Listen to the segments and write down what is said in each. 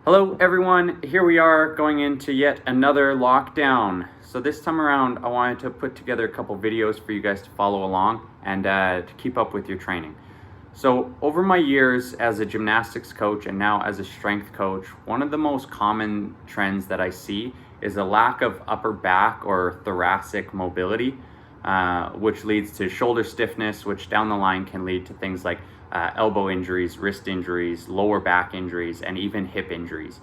Hello everyone, here we are going into yet another lockdown. So this time around I wanted to put together a couple videos for you guys to follow along and to keep up with your training. So over my years as a gymnastics coach and now as a strength coach, one of the most common trends that I see is a lack of upper back or thoracic mobility, which leads to shoulder stiffness, which down the line can lead to things like elbow injuries, wrist injuries, lower back injuries, and even hip injuries.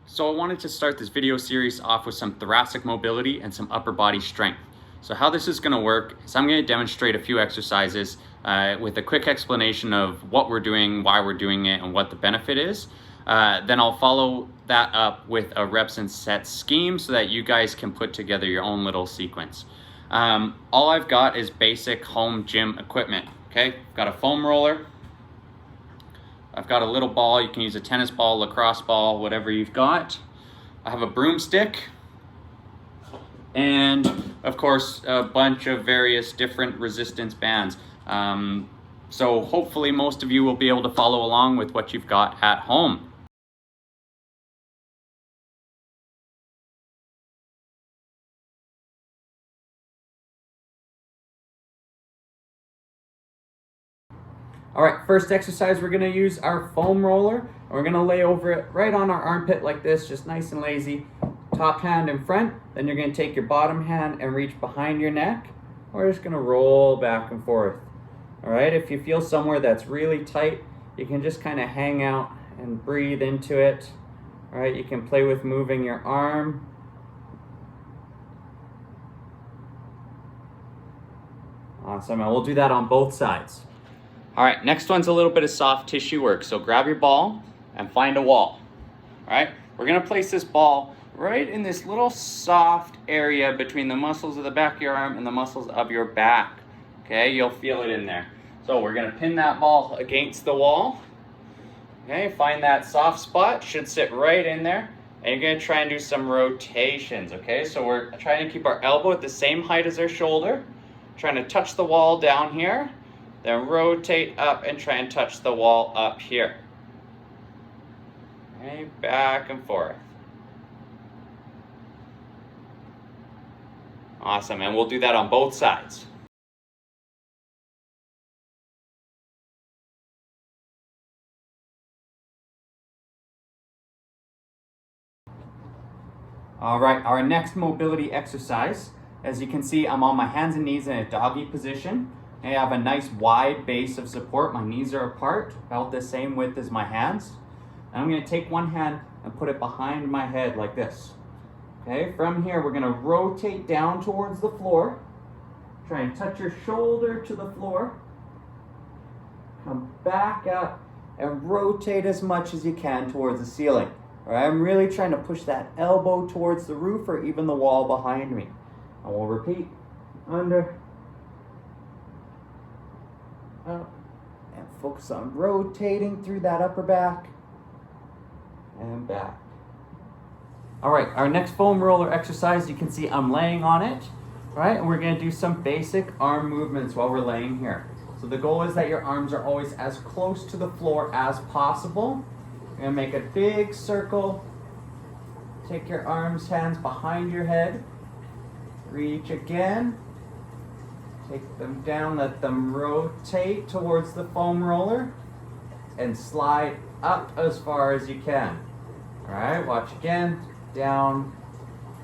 So I wanted to start this video series off with some thoracic mobility and some upper body strength. So how this is going to work is I'm going to demonstrate a few exercises with a quick explanation of what we're doing, why we're doing it, and what the benefit is. Then I'll follow that up with a reps and sets scheme so that you guys can put together your own little sequence. All I've got is basic home gym equipment. Okay, I've got a foam roller. I've got a little ball. You can use a tennis ball, lacrosse ball, whatever you've got. I have a broomstick. And of course, a bunch of various different resistance bands. So hopefully most of you will be able to follow along with what you've got at home. All right, first exercise, we're gonna use our foam roller. And we're gonna lay over it right on our armpit like this, just nice and lazy. Top hand in front, then you're gonna take your bottom hand and reach behind your neck. We're just gonna roll back and forth. All right, if you feel somewhere that's really tight, you can just kind of hang out and breathe into it. All right, you can play with moving your arm. Awesome, and we'll do that on both sides. All right, next one's a little bit of soft tissue work. So grab your ball and find a wall. All right, we're gonna place this ball right in this little soft area between the muscles of the back of your arm and the muscles of your back. Okay, you'll feel it in there. So we're gonna pin that ball against the wall. Okay, find that soft spot, should sit right in there. And you're gonna try and do some rotations, okay? So we're trying to keep our elbow at the same height as our shoulder, trying to touch the wall down here, then rotate up and try and touch the wall up here. Okay, back and forth. Awesome, and we'll do that on both sides. All right, our next mobility exercise. As you can see, I'm on my hands and knees in a doggy position. I have a nice wide base of support. My knees are apart, about the same width as my hands. And I'm gonna take one hand and put it behind my head like this. Okay, from here, we're gonna rotate down towards the floor. Try and touch your shoulder to the floor. Come back up and rotate as much as you can towards the ceiling. All right, I'm really trying to push that elbow towards the roof or even the wall behind me. And we'll repeat, under, up, and focus on rotating through that upper back and back. All right, our next foam roller exercise, you can see I'm laying on it, right? And we're gonna do some basic arm movements while we're laying here. So the goal is that your arms are always as close to the floor as possible. You're gonna make a big circle. Take your arms, hands behind your head. Reach again. Take them down, let them rotate towards the foam roller and slide up as far as you can. All right, watch again. Down,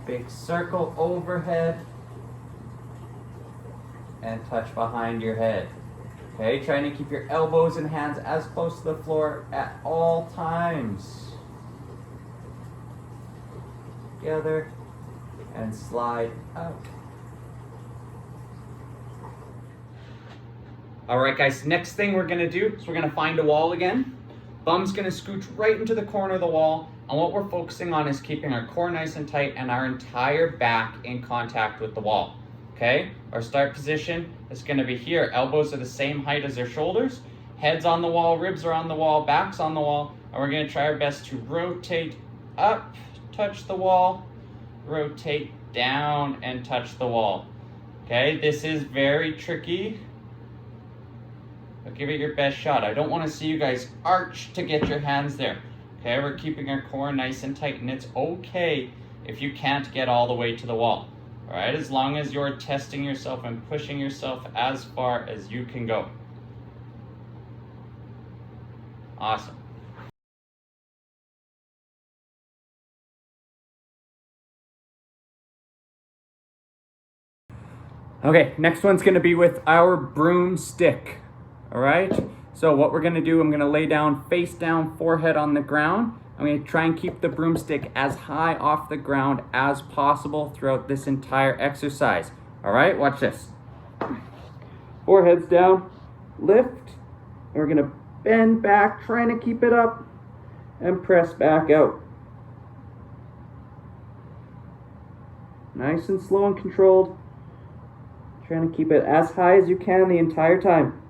big circle overhead, and touch behind your head. Okay, trying to keep your elbows and hands as close to the floor at all times. Together, and slide up. All right, guys, next thing we're gonna do is we're gonna find a wall again. Bum's gonna scooch right into the corner of the wall. And what we're focusing on is keeping our core nice and tight and our entire back in contact with the wall. Okay, our start position is gonna be here. Elbows are the same height as our shoulders. Head's on the wall, ribs are on the wall, back's on the wall. And we're gonna try our best to rotate up, touch the wall, rotate down and touch the wall. Okay, this is very tricky. But give it your best shot. I don't want to see you guys arch to get your hands there. Okay, we're keeping our core nice and tight, and it's okay if you can't get all the way to the wall. All right, as long as you're testing yourself and pushing yourself as far as you can go. Awesome. Okay, next one's gonna be with our broomstick. All right, so what we're gonna do, I'm gonna lay down face down, forehead on the ground. I'm gonna try and keep the broomstick as high off the ground as possible throughout this entire exercise. All right, watch this. Forehead's down, lift. We're gonna bend back, trying to keep it up, and press back out. Nice and slow and controlled. Trying to keep it as high as you can the entire time.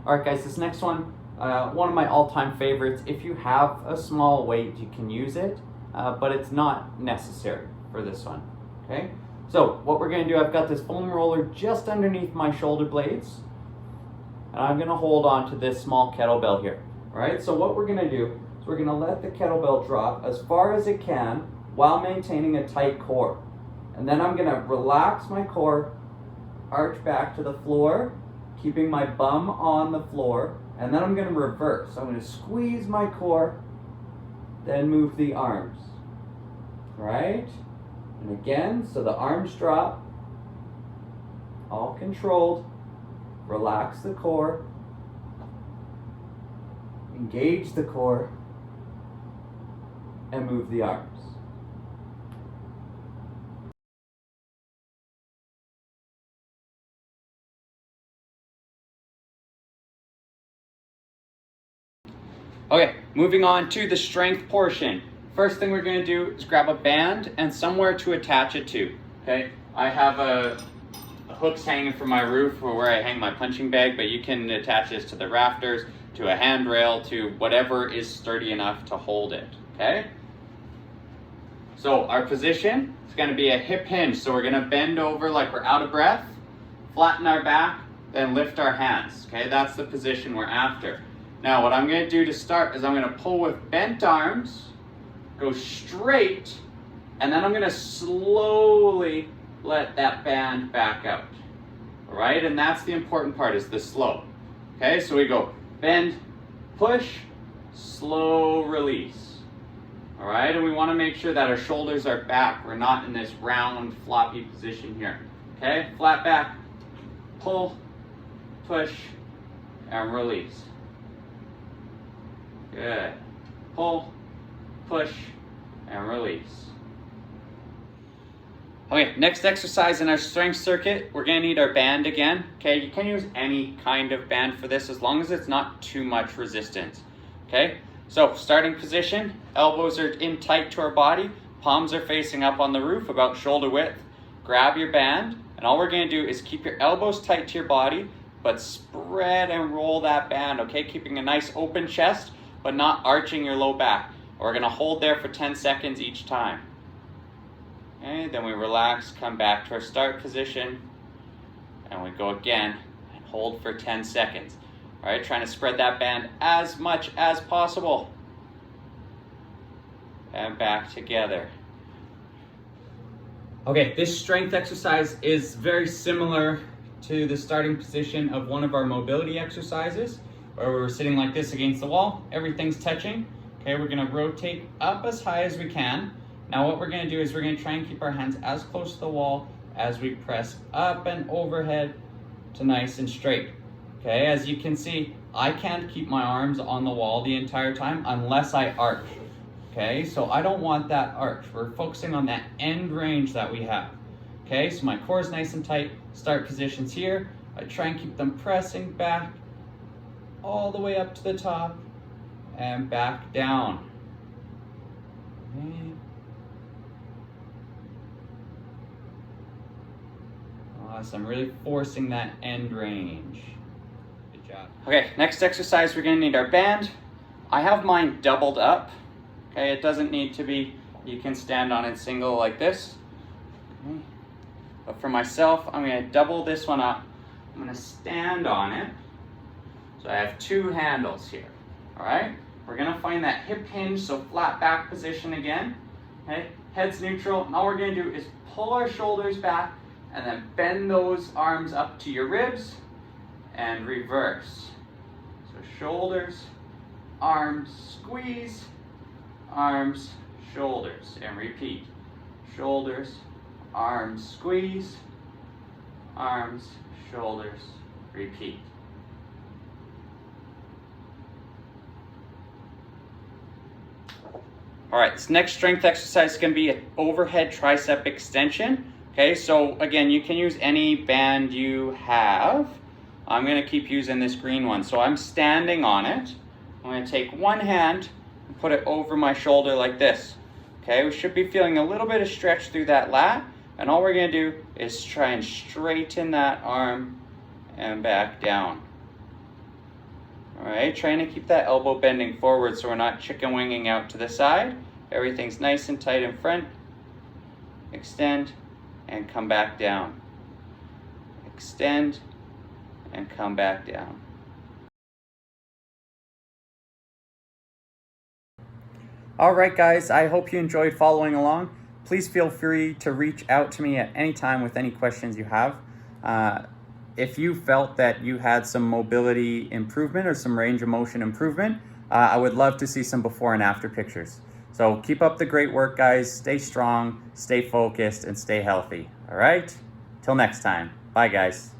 Alright guys, this next one, one of my all-time favorites. If you have a small weight, you can use it, but it's not necessary for this one, okay? So what we're gonna do, I've got this foam roller just underneath my shoulder blades, and I'm gonna hold on to this small kettlebell here. Alright, so what we're gonna do is we're gonna let the kettlebell drop as far as it can while maintaining a tight core. And then I'm gonna relax my core, arch back to the floor, keeping my bum on the floor, and then I'm gonna reverse. I'm gonna squeeze my core, then move the arms. Right? And again, so the arms drop, all controlled, relax the core, engage the core, and move the arms. Okay, moving on to the strength portion. First thing we're going to do is grab a band and somewhere to attach it to. Okay, I have a hooks hanging from my roof or where I hang my punching bag, but you can attach this to the rafters, to a handrail, to whatever is sturdy enough to hold it. Okay, so our position is going to be a hip hinge. So we're going to bend over like we're out of breath, flatten our back, then lift our hands. Okay, that's the position we're after. Now what I'm going to do to start is I'm going to pull with bent arms, go straight, and then I'm going to slowly let that band back out. All right, and that's the important part, is the slow. Okay, so we go bend, push, slow release. All right, and we want to make sure that our shoulders are back. We're not in this round, floppy position here. Okay, flat back, pull, push, and release. Good. Pull, push, and release. Okay, next exercise in our strength circuit, we're going to need our band again. Okay, you can use any kind of band for this as long as it's not too much resistance. Okay, so starting position, elbows are in tight to our body, palms are facing up on the roof about shoulder width. Grab your band, and all we're going to do is keep your elbows tight to your body, but spread and roll that band, okay? Keeping a nice open chest, but not arching your low back. We're going to hold there for 10 seconds each time. Okay, then we relax, come back to our start position, and we go again and hold for 10 seconds. All right, trying to spread that band as much as possible. And back together. Okay, this strength exercise is very similar to the starting position of one of our mobility exercises, where we're sitting like this against the wall, everything's touching. Okay, we're gonna rotate up as high as we can. Now what we're gonna do is we're gonna try and keep our hands as close to the wall as we press up and overhead to nice and straight. Okay, as you can see, I can't keep my arms on the wall the entire time unless I arch. Okay, so I don't want that arch. We're focusing on that end range that we have. Okay, so my core is nice and tight. Start positions here. I try and keep them pressing back all the way up to the top and back down. Okay. Awesome, really forcing that end range. Good job. Okay, next exercise, we're gonna need our band. I have mine doubled up. Okay, it doesn't need to be, you can stand on it single like this. Okay. But for myself, I'm gonna double this one up. I'm gonna stand on it. So I have two handles here, all right? We're gonna find that hip hinge, so flat back position again, okay? Head's neutral, and all we're gonna do is pull our shoulders back and then bend those arms up to your ribs and reverse. So shoulders, arms, squeeze, arms, shoulders, and repeat. Shoulders, arms, squeeze, arms, shoulders, repeat. All right, this next strength exercise is going to be an overhead tricep extension. Okay, so again, you can use any band you have. I'm going to keep using this green one. So I'm standing on it. I'm going to take one hand and put it over my shoulder like this. Okay, we should be feeling a little bit of stretch through that lat. And all we're going to do is try and straighten that arm and back down. All right, trying to keep that elbow bending forward so we're not chicken winging out to the side. Everything's nice and tight in front. Extend and come back down. Extend and come back down. All right, guys, I hope you enjoyed following along. Please feel free to reach out to me at any time with any questions you have. If you felt that you had some mobility improvement or some range of motion improvement, I would love to see some before and after pictures. So keep up the great work, guys. Stay strong, stay focused, and stay healthy. All right? Till next time. Bye, guys.